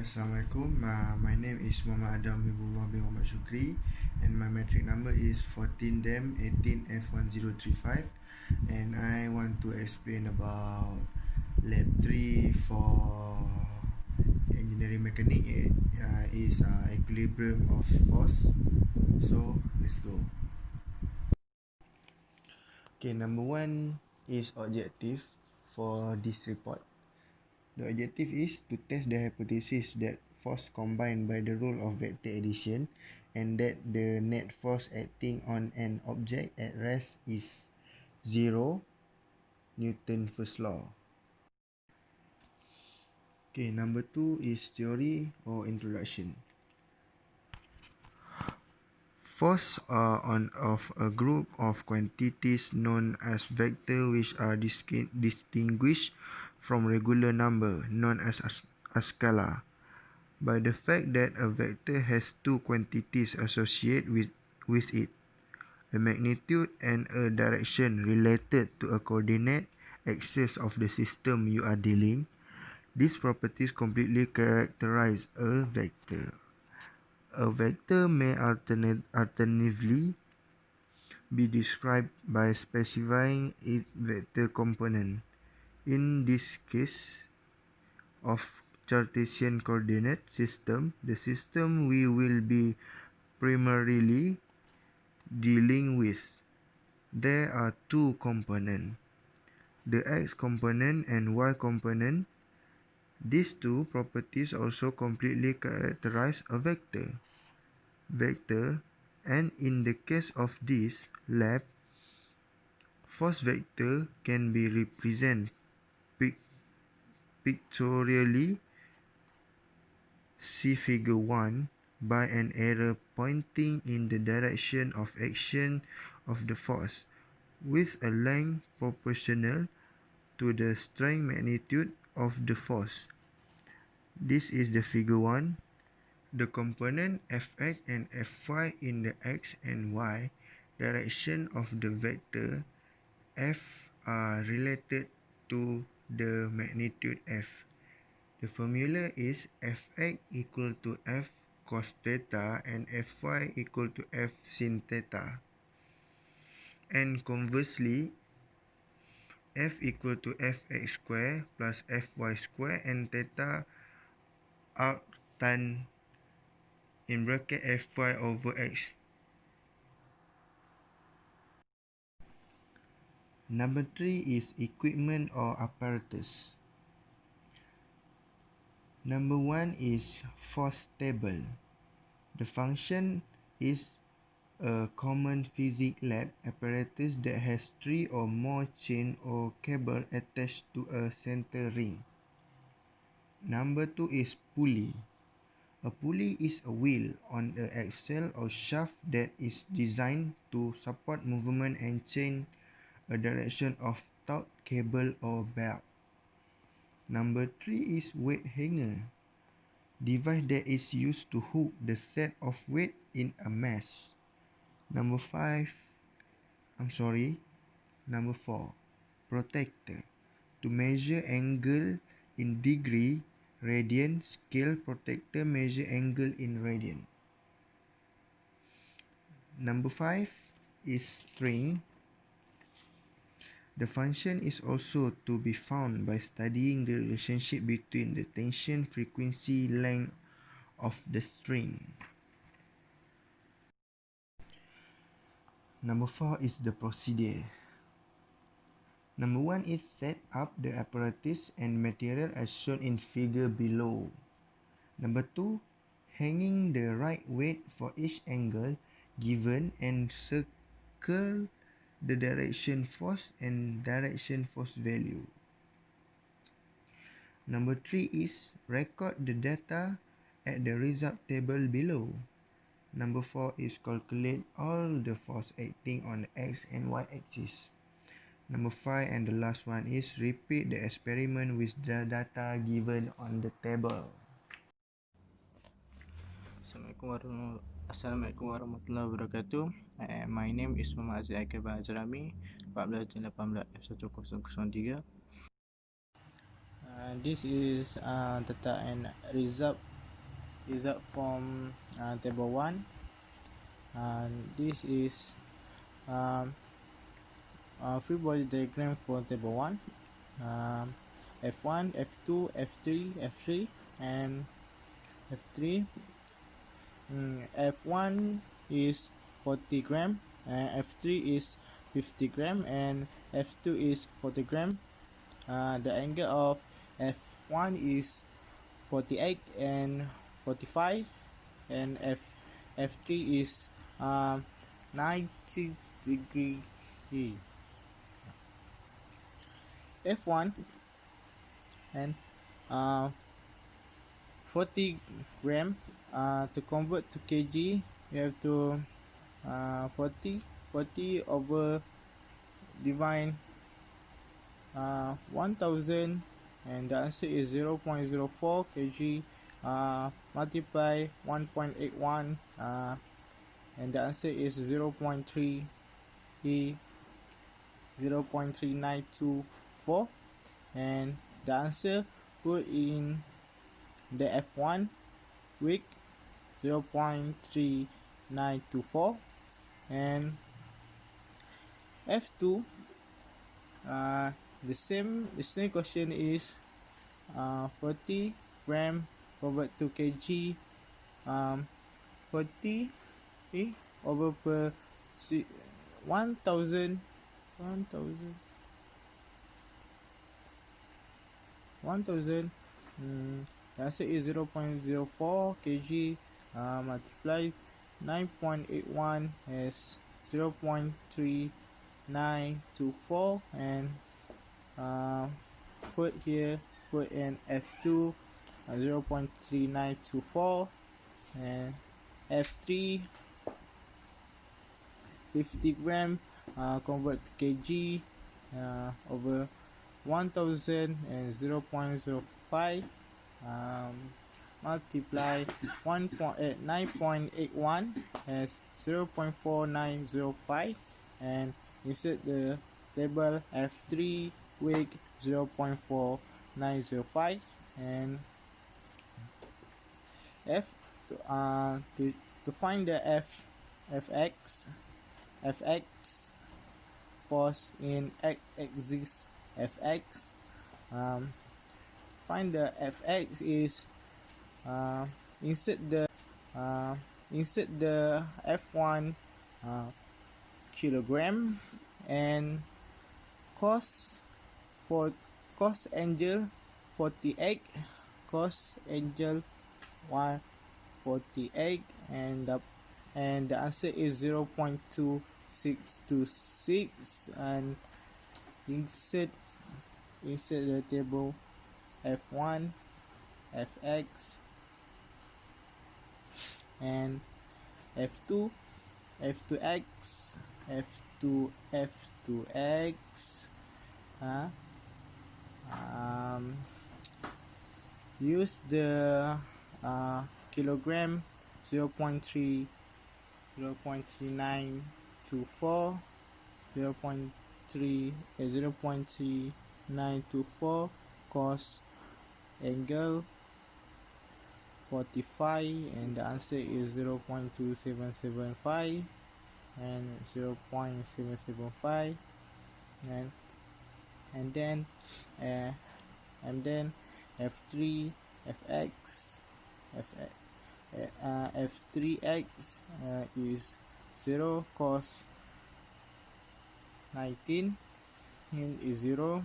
Assalamualaikum. My name is Muhammad MUHIBBULLAH bin Muhammad Shukri, and my metric number is 14DEM 18F1035, and I want to explain about lab 3 for engineering mechanic. It is equilibrium of force. So let's go. Okay, number 1 is objective for this report. The objective is to test the hypothesis that force combined by the rule of vector addition and that the net force acting on an object at rest is 0, Newton's first law. Okay, number 2 is theory or introduction. Force are on of a group of quantities known as vector which are distinguished from regular number known as a scalar by the fact that a vector has two quantities associated with it, a magnitude and a direction related to a coordinate axis of the system you are dealing. These properties completely characterize a vector. A vector may alternatively be described by specifying its vector component. In this case of Cartesian coordinate system, the system we will be primarily dealing with, there are two components, the x component and y component. These two properties also completely characterize a vector. And in the case of this lab, force vector can be represented pictorially, see figure 1, by an arrow pointing in the direction of action of the force with a length proportional to the strength magnitude of the force. This is the figure 1. The component Fx and Fy in the x and y direction of the vector F are related to the magnitude F. The formula is Fx equal to F cos theta and Fy equal to F sin theta. And conversely, F equal to Fx square plus Fy square and theta arctan in bracket Fy over x. Number 3 is equipment or apparatus. Number 1 is force table. The function is a common physics lab apparatus that has 3 or more chain or cable attached to a center ring. Number 2 is pulley. A pulley is a wheel on an axle or shaft that is designed to support movement and change a direction of taut cable or belt. Number 3 is weight hanger, device that is used to hook the set of weight in a mesh. Number 4, protector, to measure angle in degree, radian, scale protector measure angle in radian. Number 5 is string. The function is also to be found by studying the relationship between the tension, frequency, length of the string. Number 4 is the procedure. Number 1 is set up the apparatus and material as shown in figure below. Number 2, hanging the right weight for each angle given and circle the direction force and direction force value. Number 3 is record the data at the result table below. Number 4 is calculate all the force acting on the x and y axis. Number 5 and the last one is repeat the experiment with the data given on the table. Assalamualaikum warahmatullahi wabarakatuh. My name is Muhammad HAIKAL 14/18/1003. This is data and result result from table 1, and this is free body diagram for table 1. F1, F2, F3, F3, and F3. F1 is 40 gram, and F3 is 50 gram, and F2 is 40 gram. The angle of F1 is 48 and 45, and F3 is 90 degree. F1 and 40 gram. To convert to kg, you have to 40 over divide 1000, and the answer is 0.04 kg. Multiply 1.81, and the answer is 0.3924, and the answer put in the F1 week 0.3924, and F2 the same question is 40 gram convert to kg, 40 over per 1000 the answer is 0.04 kg. Multiply 9.81 as 0.3924, and put in F2 0.3924, and F3 50 gram convert to kg over 1000 and 0.05, multiply 9.81 as 0.4905, and insert the table F3 week 0.4905, and to find the fx pause in x-axis fx. Find the fx is insert the F1 kilogram, and cos angle 48, cos angle 148, and the answer is 0.2626, and insert the table F1 fx and F2 f2x f2x. Use the kilogram 0.3924, 0.3924, cos angle 45, and the answer is 0.2775 and 0.775, and then F3 fx f3x is 0, cos 19 is 0,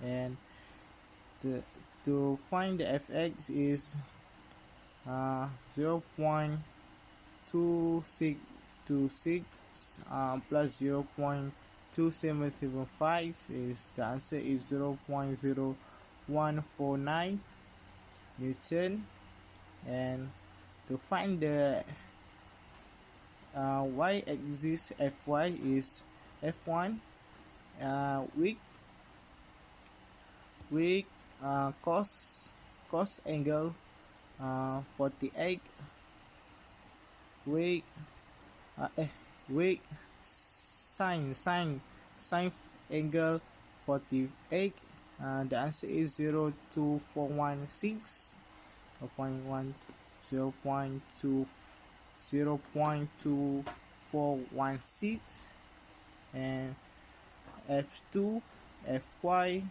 and to find the fx is 0.2626 plus 0.2775 is the answer is 0.0149 Newton. And to find the y-axis fy is f1 week cos angle 48, week sine angle 48. The answer is 0.2416, 0.1 0.2 0.2416, and f2 fy,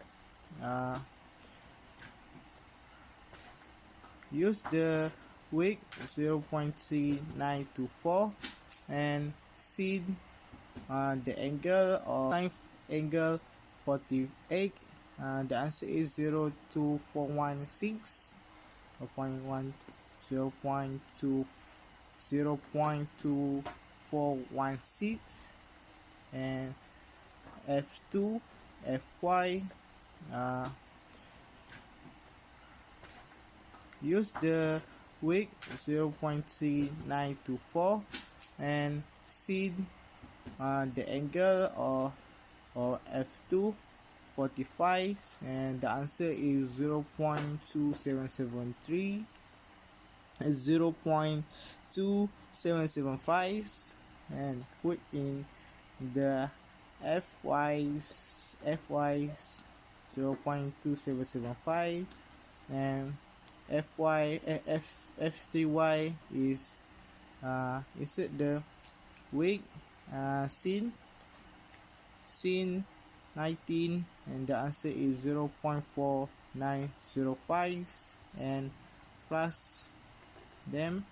use the week 0.3924 and see the angle of ninth angle 48. The answer is 0.2416, 0.1 0.2 0.2416, and f2 fy, use the week 0.3924 and see the angle of f2 45, and the answer is 0.2773, 0.2775, and put in the fy's 0.2775, and f3y is insert the week sin 19, and the answer is 0.4905, and plus them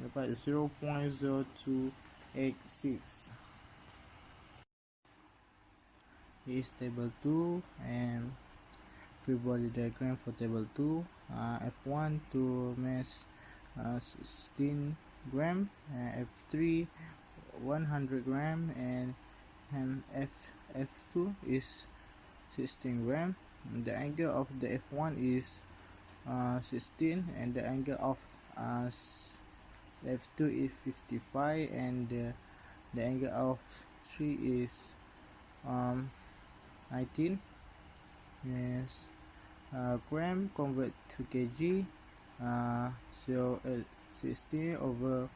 about 0.0286. Is table 2 and free body diagram for table 2. F1 to mass 16 gram, F3 100 gram, and F2 is 16 gram. And the angle of the F1 is 16, and the angle of F2 is 55, and the angle of 3 is 19. Yes. Gram convert to kg, so 16 over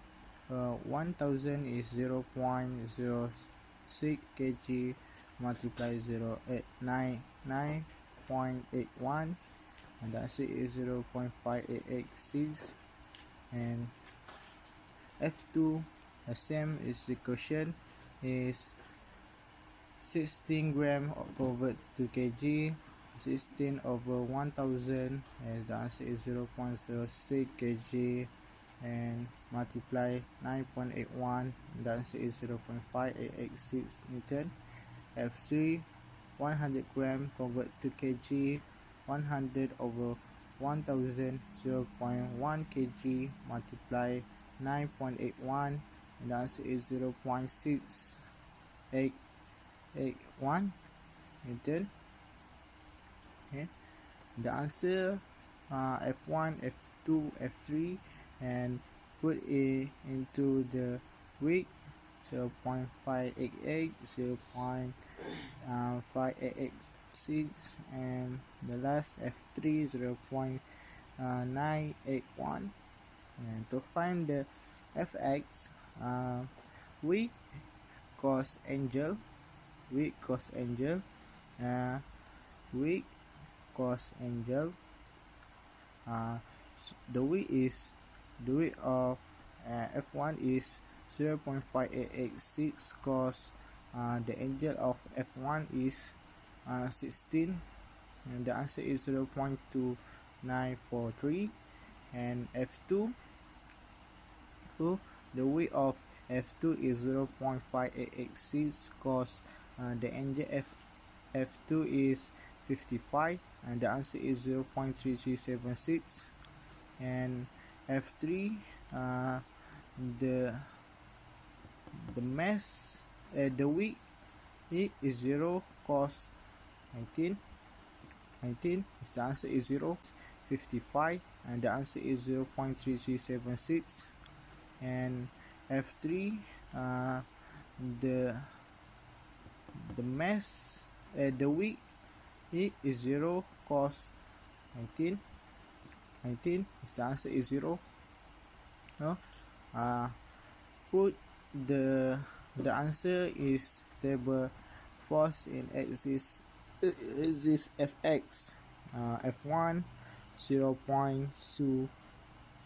1000 is 0.06 kg, multiply 9.81, and the answer is 0.5886. and F2 the same, is the quotient is 16 gram convert to kg, 16 over 1000, and the answer is 0.06 kg, and multiply 9.81, the answer is 0.5886 Newton. F3 100 gram convert to kg, 100 over 1000, 0.1 kg, multiply 9.81, and the answer is 0.6881 Newton. Okay. The answer F1, F2, F3, and put it into the week 0.588, 0.586, and the last F3 0.981. And to find the fx, week cos angle, week cos angle, week cos angle, the weight of F1 is 0.5886 cos the angle of F1 is 16, and the answer is 0.2943. and F2, the weight of F2 is 0.5886 cos the angle F2 is 55, and the answer is 0.3376. and F3, the mass, the weight is 0 cos 19 is the answer is 0. 55, and the answer is 0.3376. and F3, the mass, the weight is 0 cos 19 is the answer is 0. No? Put the answer is table force in axis fx, F1 0.2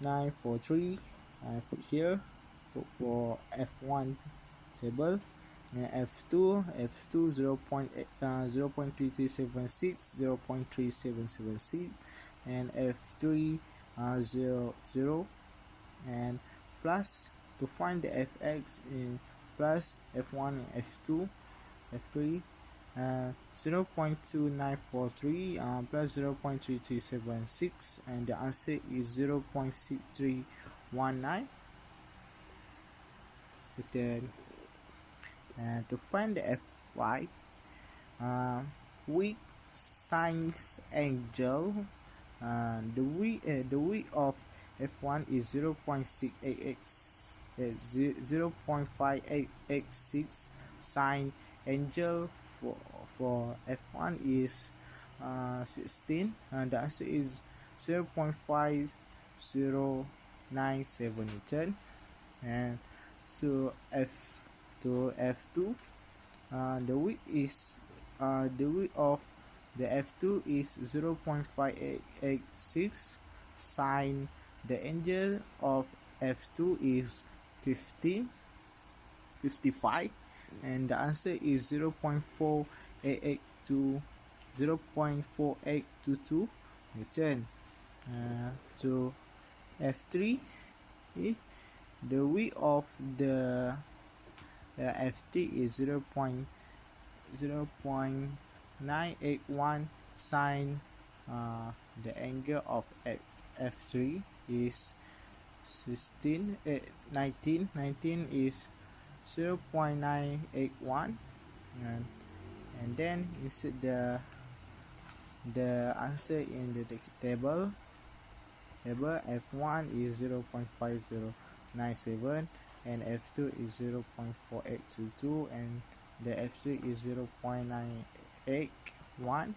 943. I put here, put for F1 table, and F2 0.8, 0.3376, 0.3776, and F3 0, and plus to find the fx in plus f1 and f2, f3, 0.2943 plus 0.3376, and the answer is 0.6319. Then to find the fy, with science angle, the width of f1 is 0.68x, 0.58x6. Sine angle for f1 is 16, and the answer is 0.5097 Newton. And so f2, the width of the f2 is 0.5886. Sine the angle of f2 is 55, and the answer is 0.4822 Newton. So f3, the width of the f3 is 0.981. Sine the angle of f3 is 19 is 0.981, and then insert the answer in the table. F1 is 0.5097, and F2 is 0.4822, and the F3 is 0.981,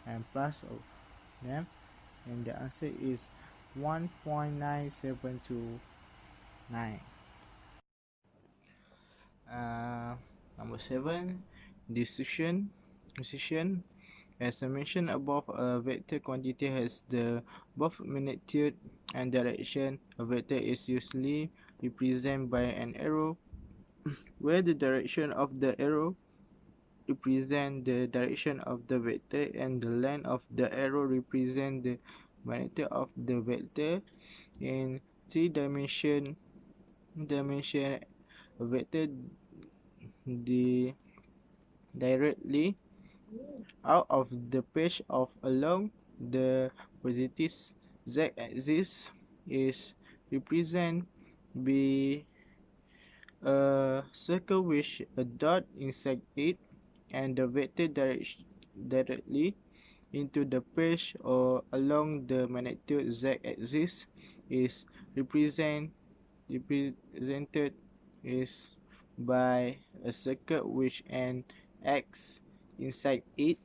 and plus of them, and the answer is 1.9729. Number 7, decision. As I mentioned above, a vector quantity has the both magnitude and direction. A vector is usually represented by an arrow, where the direction of the arrow represents the direction of the vector, and the line of the arrow represents the magnitude of the vector. In 3 dimension, a vector directly out of the page of along the positive z-axis is represented by a circle with a dot inside it, and the vector directly into the page or along the magnitude z-axis is represented is by a circle with an x inside it.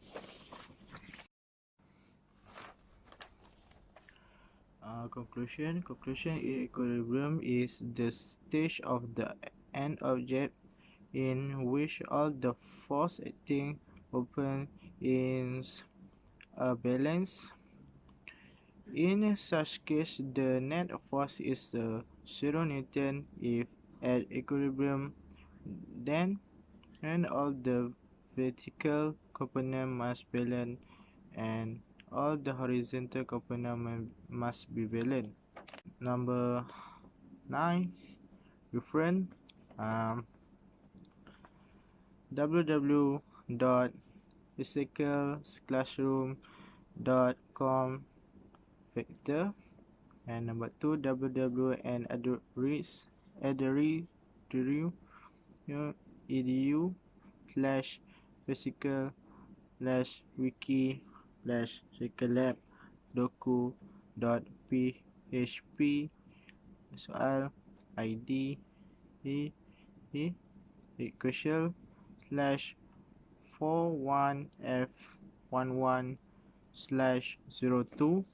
Conclusion. Equilibrium is the stage of the end object in which all the force acting upon is a balance. In such case, the net force is 0 Newton. If at equilibrium, then and all the vertical components must balance, and all the horizontal components must be balanced. Number 9, reference, www.hacicalclassroom.com vector, and number 2, www.adru.edu/physical/wiki/hacicalab doku.php soal id equation /41f11/02